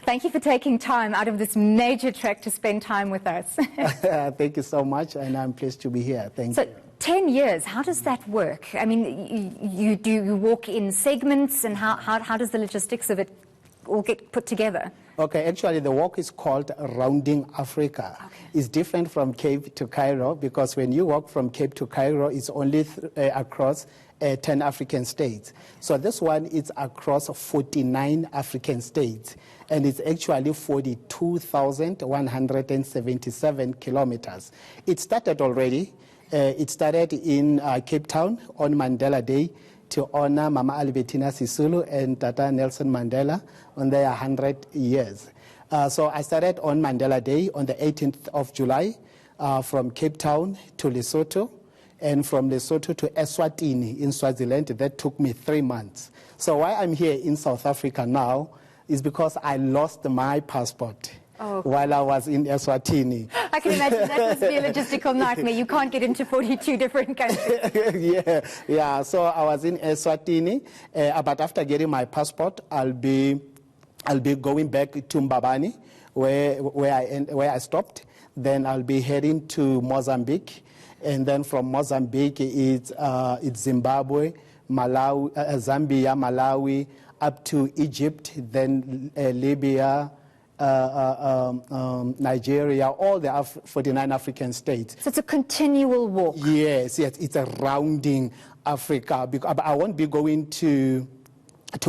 Thank you for taking time out of this major trek to spend time with us. Thank you so much, and I'm pleased to be here. Thank you. 10 years, how does that work? I mean, you walk in segments, and how does the logistics of it all get put together? Okay, actually the walk is called Rounding Africa. Okay. It's different from Cape to Cairo, because when you walk from Cape to Cairo, it's only across 10 African states. So this one is across 49 African states, and it's actually 42,177 kilometers. It started already. It started in Cape Town on Mandela Day to honor Mama Albertina Sisulu and Tata Nelson Mandela on their 100 years. So I started on Mandela Day on the 18th of July from Cape Town to Lesotho, and from Lesotho to Eswatini in Swaziland. That took me 3 months. So why I'm here in South Africa now is because I lost my passport. Oh, okay. While I was in Eswatini. I can imagine that must be a logistical nightmare. You can't get into 42 different countries. Yeah. So I was in Eswatini, but after getting my passport, I'll be going back to Mbabane, where I stopped. Then I'll be heading to Mozambique, and then from Mozambique it's Zimbabwe, Malawi, Zambia, Malawi, up to Egypt, then Libya, Nigeria, all the 49 African states. So it's a continual walk. Yes, it's a rounding Africa. But I won't be going to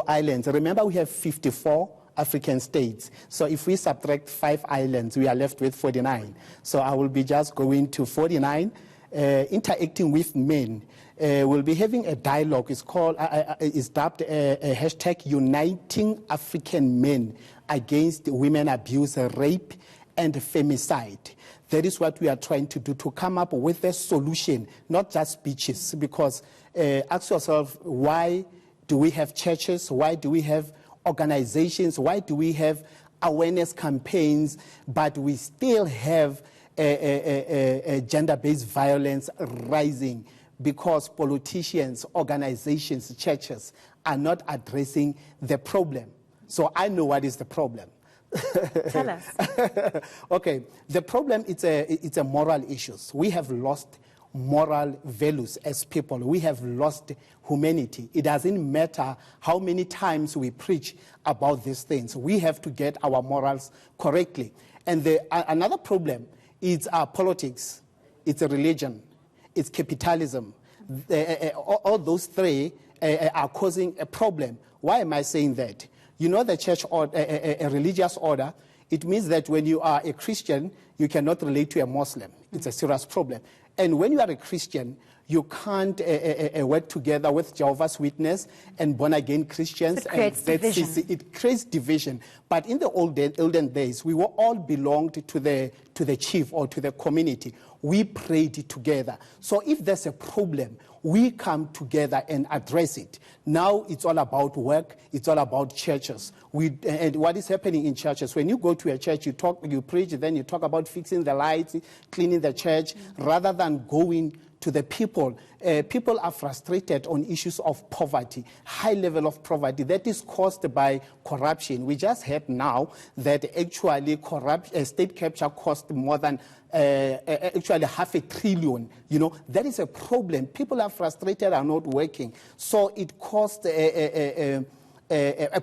islands. Remember, we have 54 African states. So if we subtract 5 islands, we are left with 49. So I will be just going to 49, interacting with men. We'll be having a dialogue. It's called, it's dubbed a hashtag Uniting African Men Against Women Abuse, Rape, and Femicide. That is what we are trying to do, to come up with a solution, not just speeches. Because ask yourself, why do we have churches? Why do we have organizations? Why do we have awareness campaigns, but we still have gender-based violence rising? Because politicians, organizations, churches are not addressing the problem. So I know what is the problem. Tell us. Okay, the problem, it's a moral issue. We have lost moral values as people. We have lost humanity. It doesn't matter how many times we preach about these things. We have to get our morals correctly. And another problem is politics, it's a religion, it's capitalism. All those three are causing a problem. Why am I saying that? You know, the church order, a religious order, it means that when you are a Christian, you cannot relate to a Muslim. It's a serious problem. And when you are a Christian, you can't work together with Jehovah's Witness and born-again Christians. It creates division. It creates division. But in the olden days, we were all belonged to the chief or to the community. We prayed together. So if there's a problem, we come together and address it. Now it's all about work. It's all about churches. And what is happening in churches? When you go to a church, you preach, then you talk about fixing the lights, cleaning the church, rather than going to the people. People are frustrated on issues of poverty, high level of poverty that is caused by corruption. We just heard now that actually state capture cost more than actually $500 billion. You know, that is a problem. People are frustrated, are not working. So it caused a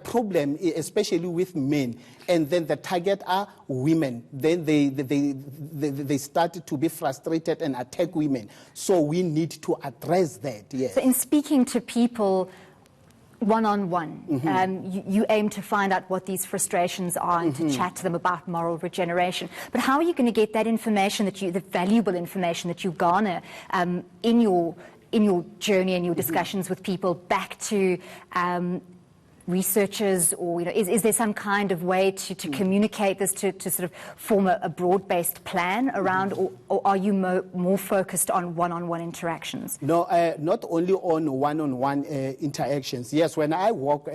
problem, especially with men. And then the target are women. Then they started to be frustrated and attack women. So we need to address that, yes. So in speaking to people one-on-one, you aim to find out what these frustrations are and to chat to them about moral regeneration. But how are you going to get that information, the valuable information that you garner in your journey and your discussions with people back to researchers, or is there some kind of way to communicate this, to sort of form a broad-based plan around, or are you more focused on one-on-one interactions? No, not only on one-on-one interactions. Yes, when I walk,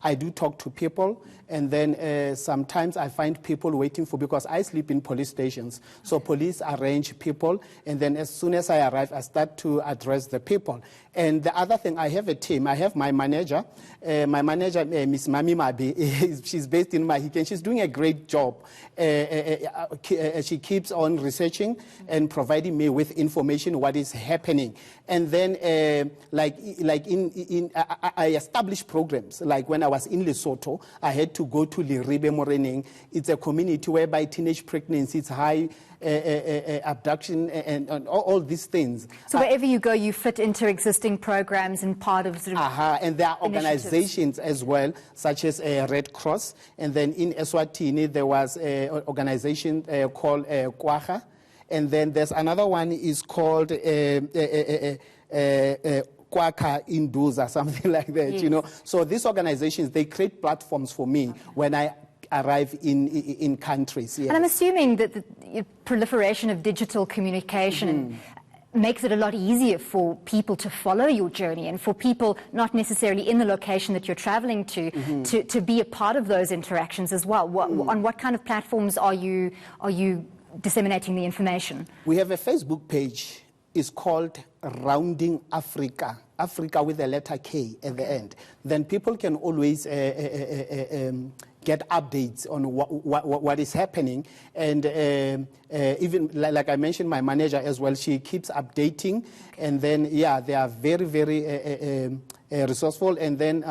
I do talk to people, and then sometimes I find people waiting because I sleep in police stations. So police arrange people, and then as soon as I arrive, I start to address the people. And the other thing, I have a team. I have my manager. Miss Mami Mabi, she's based in Mahike. She's doing a great job. She keeps on researching and providing me with information what is happening. And then, I establish programs. Like when I was in Lesotho, I had to go to Liribe Moreneng. It's a community whereby teenage pregnancy is high, abduction, and all these things. So wherever you go, you fit into existing programs and part of sort of and there are organizations as well, such as Red Cross. And then in Eswatini, there was an organization called Kwacha. And then there's another one is called Kwaka Induza, something like that, yes. you know. So these organizations, they create platforms for me when I arrive in countries. Yes. And I'm assuming that the proliferation of digital communication makes it a lot easier for people to follow your journey and for people not necessarily in the location that you're traveling to be a part of those interactions as well. On what kind of platforms are you disseminating the information? We have a Facebook page. It's called Rounding Africa, Africa with the letter K at the end. Then people can always get updates on what is happening. And even, like I mentioned, my manager as well, she keeps updating. And then, yeah, they are very, very resourceful. And then,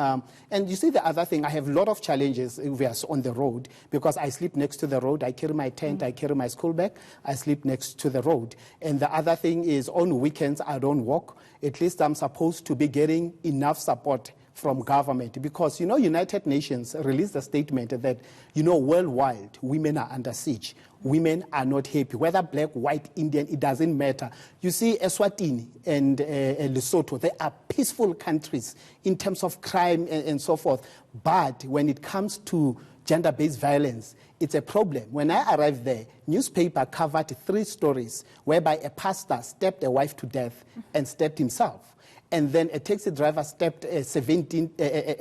and you see the other thing, I have a lot of challenges if we are on the road because I sleep next to the road. I carry my tent, I carry my school bag, I sleep next to the road. And the other thing is on weekends, I don't walk. At least I'm supposed to be getting enough support from government because, you know, United Nations released a statement that, you know, worldwide, women are under siege. Women are not happy. Whether black, white, Indian, it doesn't matter. You see, Eswatini and Lesotho, they are peaceful countries in terms of crime and so forth. But when it comes to gender-based violence, it's a problem. When I arrived there, newspaper covered 3 stories whereby a pastor stabbed a wife to death and stabbed himself. And then a taxi driver stabbed a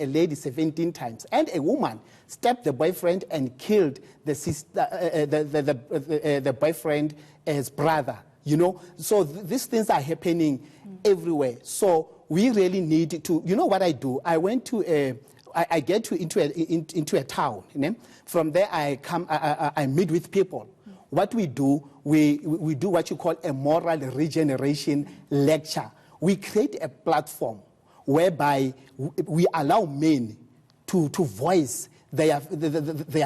lady 17 times. And a woman stabbed the boyfriend and killed the sister, the boyfriend's brother. You know, so these things are happening everywhere. So we really need to. You know what I do? I went to I get into a town. You know? From there, I meet with people. What we do, we do what you call a moral regeneration lecture. We create a platform whereby we allow men to voice their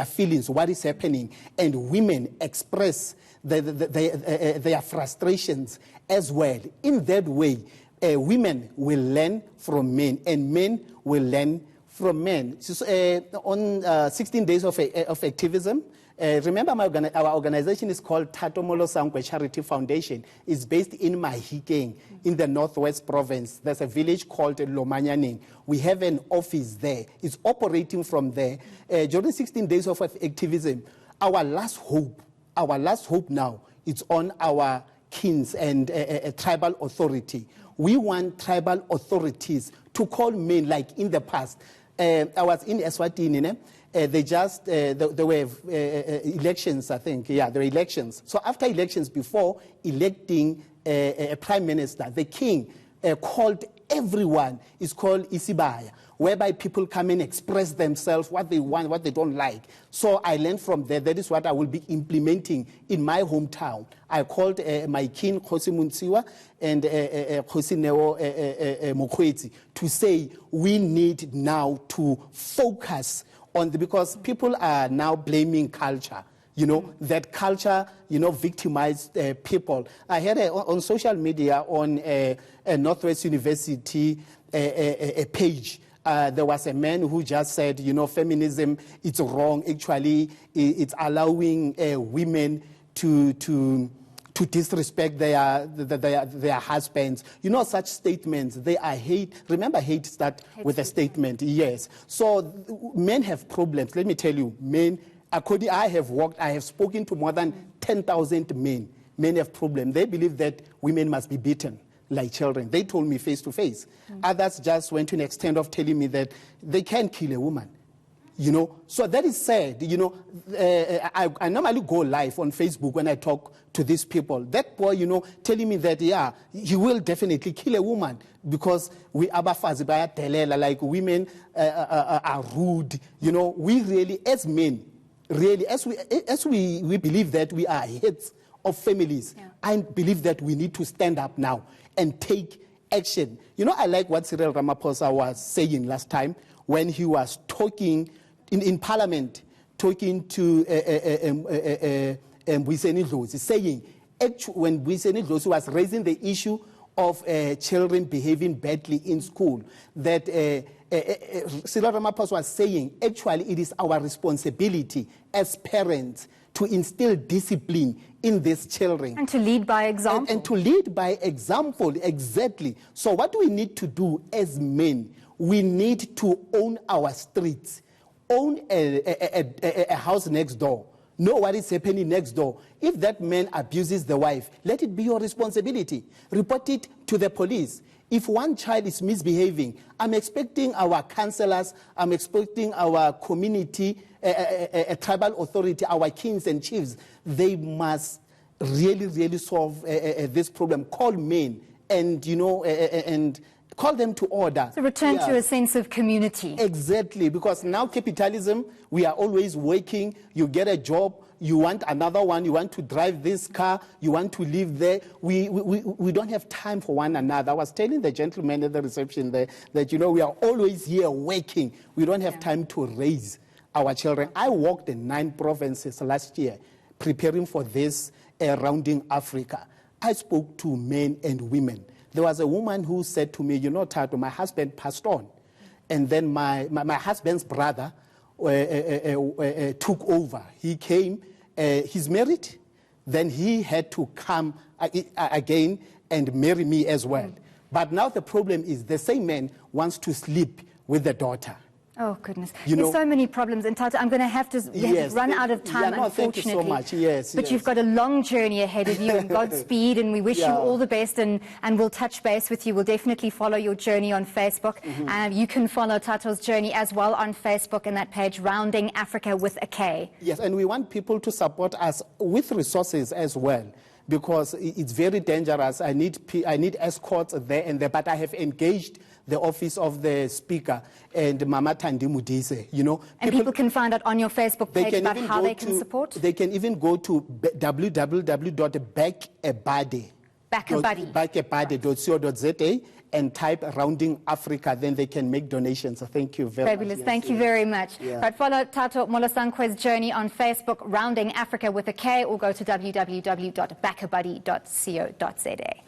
feelings, what is happening, and women express their frustrations as well. In that way, women will learn from men, and men will learn from men. So, on 16 days of activism, remember our organization is called Thato Molosankwe Charity Foundation. It's based in Mahikeng in the Northwest Province. There's a village called Lomanyaneng. We have an office there. It's operating from there. During 16 days of activism, our last hope now is on our kings and tribal authority. We want tribal authorities to call men like in the past. I was in Eswatini, there were elections, I think. Yeah, there were elections. So after elections, before electing a prime minister, the king called everyone. It's called Isibaya, whereby people come and express themselves, what they want, what they don't like. So I learned from there. That is what I will be implementing in my hometown. I called my king, Khosi Muntsiwa, and Khosi Neo Mokgweetsi, to say we need now to focus on because people are now blaming culture. You know, that culture, you know, victimized people. I heard on social media on Northwest University a page. There was a man who just said, you know, feminism, it's wrong. Actually, it's allowing women to disrespect their husbands. You know, such statements, they are hate. Remember, hate starts with a statement, yes. So men have problems. Let me tell you, men, I have spoken to more than 10,000 men. Men have problems. They believe that women must be beaten. like children. They told me face to face. Others just went to an extent of telling me that they can kill a woman. You know, so that is sad. You know, I normally go live on Facebook when I talk to these people. That boy, you know, telling me that, yeah, he will definitely kill a woman because we abafazi baya delela, like women are rude. You know, we really, as men, really, as we believe that we are heads of families, I believe that we need to stand up now and take action. You know, I like what Cyril Ramaphosa was saying last time when he was talking in Parliament, talking to Mbuyiseni Dlozi, saying, when Mbuyiseni Dlozi was raising the issue of children behaving badly in school, that Cyril Ramaphosa was saying, actually, it is our responsibility as parents to instill discipline in these children. And to lead by example. And to lead by example, exactly. So what we need to do as men, we need to own our streets, own a house next door, know what is happening next door. If that man abuses the wife, let it be your responsibility. Report it to the police. If one child is misbehaving, I'm expecting our councillors, I'm expecting our community, a tribal authority, our kings and chiefs, they must really, really solve this problem. Call men and, you know, and call them to order. So return to a sense of community. Exactly, because now capitalism, we are always working, you get a job, you want another one, you want to drive this car, you want to live there. We don't have time for one another. I was telling the gentleman at the reception there that, you know, we are always here working. We don't have time to raise our children. I walked in 9 provinces last year preparing for this Rounding Africa. I spoke to men and women. There was a woman who said to me, you know, Thato, my husband passed on. And then my husband's brother took over. He came, he's married, then he had to come again and marry me as well. But now the problem is the same man wants to sleep with the daughter. Oh, goodness. You There's know, so many problems. And Thato, I'm going to have to run out of time, unfortunately. Thank you so much. Yes, but you've got a long journey ahead of you, and Godspeed, and we wish you all the best, and we'll touch base with you. We'll definitely follow your journey on Facebook. You can follow Thato's journey as well on Facebook and that page, Rounding Africa with a K. Yes, and we want people to support us with resources as well, because it's very dangerous. I need escorts there and there, but I have engaged the office of the speaker and Mama Thandi Mudise, you know. And people can find out on your Facebook page about how they can support? They can even go to www.backabadi.co.za and type Rounding Africa, then they can make donations. So thank you very much. Fabulous. Thank you very much. Right, follow Thato Molosankwe's journey on Facebook, Rounding Africa with a K, or go to www.backabadi.co.za.